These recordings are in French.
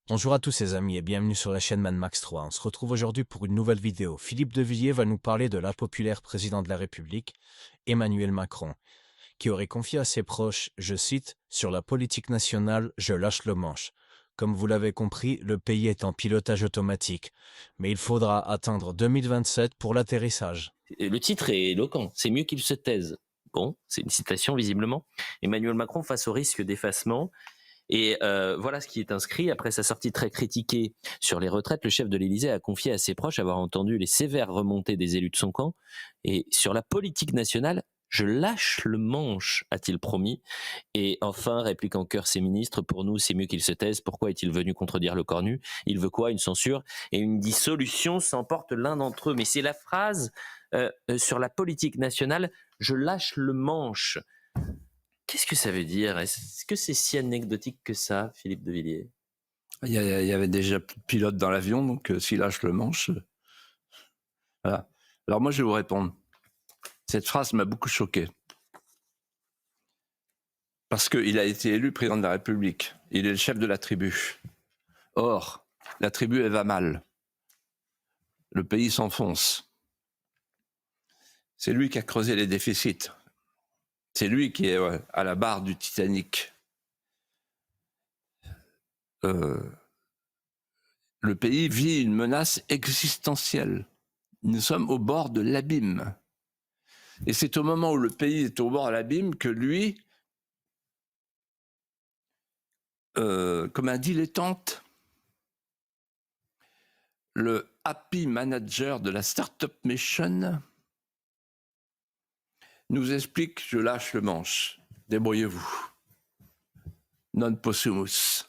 Bonjour à tous les amis et bienvenue sur la chaîne ManMax3. On se retrouve aujourd'hui pour une nouvelle vidéo. Philippe de Villiers va nous parler de l'impopulaire président de la République, Emmanuel Macron, qui aurait confié à ses proches, je cite, « Sur la politique nationale, je lâche le manche ». Comme vous l'avez compris, le pays est en pilotage automatique, mais il faudra attendre 2027 pour l'atterrissage. Et le titre est éloquent, c'est mieux qu'il se taise. Bon, c'est une citation visiblement. Emmanuel Macron face au risque d'effacement. Et voilà ce qui est inscrit. Après sa sortie très critiquée sur les retraites, le chef de l'Élysée a confié à ses proches avoir entendu les sévères remontées des élus de son camp. Et sur la politique nationale, je lâche le manche, a-t-il promis. Et enfin, réplique en chœur ses ministres, pour nous, c'est mieux qu'il se taise. Pourquoi est-il venu contredire le cornu? Il veut quoi? Une censure et une dissolution s'emporte l'un d'entre eux. Mais c'est la phrase sur la politique nationale, je lâche le manche. Qu'est-ce que ça veut dire? Est-ce que c'est si anecdotique que ça, Philippe de Villiers? Il y avait déjà plus de pilote dans l'avion, donc s'il lâche le manche... Voilà. Alors moi, je vais vous répondre. Cette phrase m'a beaucoup choqué. Parce qu'il a été élu président de la République. Il est le chef de la tribu. Or, la tribu, elle va mal. Le pays s'enfonce. C'est lui qui a creusé les déficits. C'est lui qui est à la barre du Titanic. Le pays vit une menace existentielle. Nous sommes au bord de l'abîme. Et c'est au moment où le pays est au bord de l'abîme que lui, comme un dilettante, le happy manager de la Startup Nation, nous explique « je lâche le manche, débrouillez-vous, non possumus ».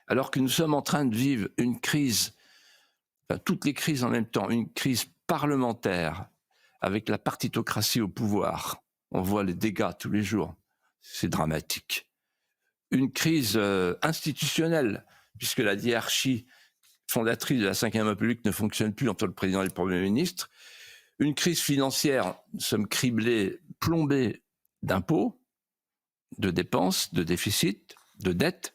Alors que nous sommes en train de vivre une crise, enfin, toutes les crises en même temps, une crise parlementaire avec la partitocratie au pouvoir. On voit les dégâts tous les jours, c'est dramatique. Une crise institutionnelle, puisque la hiérarchie fondatrice de la Ve République ne fonctionne plus entre le président et le Premier ministre. Une crise financière, nous sommes criblés, plombés d'impôts, de dépenses, de déficits, de dettes.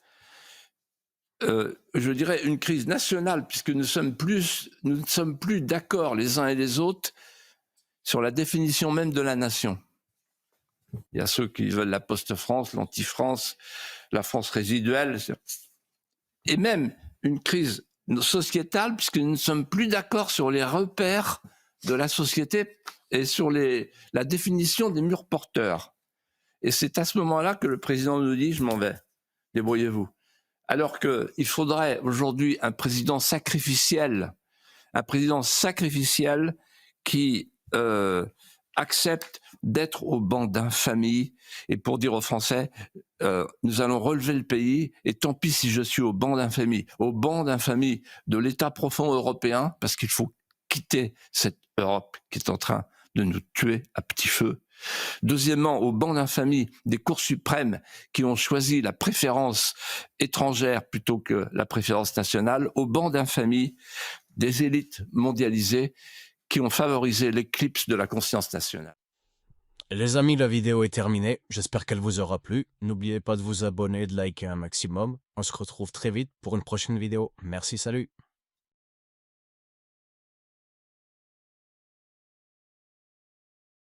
Je dirais une crise nationale, puisque nous ne sommes plus d'accord les uns et les autres sur la définition même de la nation. Il y a ceux qui veulent la post-France, l'anti-France, la France résiduelle, et même une crise sociétale, puisque nous ne sommes plus d'accord sur les repères de la société et sur la définition des murs porteurs. Et c'est à ce moment-là que le président nous dit « je m'en vais, débrouillez-vous ». Alors qu'il faudrait aujourd'hui un président sacrificiel qui accepte d'être au banc d'infamie et pour dire aux Français nous allons relever le pays et tant pis si je suis au banc d'infamie de l'État profond européen, parce qu'il faut quitter cette Europe qui est en train de nous tuer à petit feu. Deuxièmement, au banc d'infamie des cours suprêmes qui ont choisi la préférence étrangère plutôt que la préférence nationale, au banc d'infamie des élites mondialisées qui ont favorisé l'éclipse de la conscience nationale. Les amis, la vidéo est terminée. J'espère qu'elle vous aura plu. N'oubliez pas de vous abonner et de liker un maximum. On se retrouve très vite pour une prochaine vidéo. Merci, salut!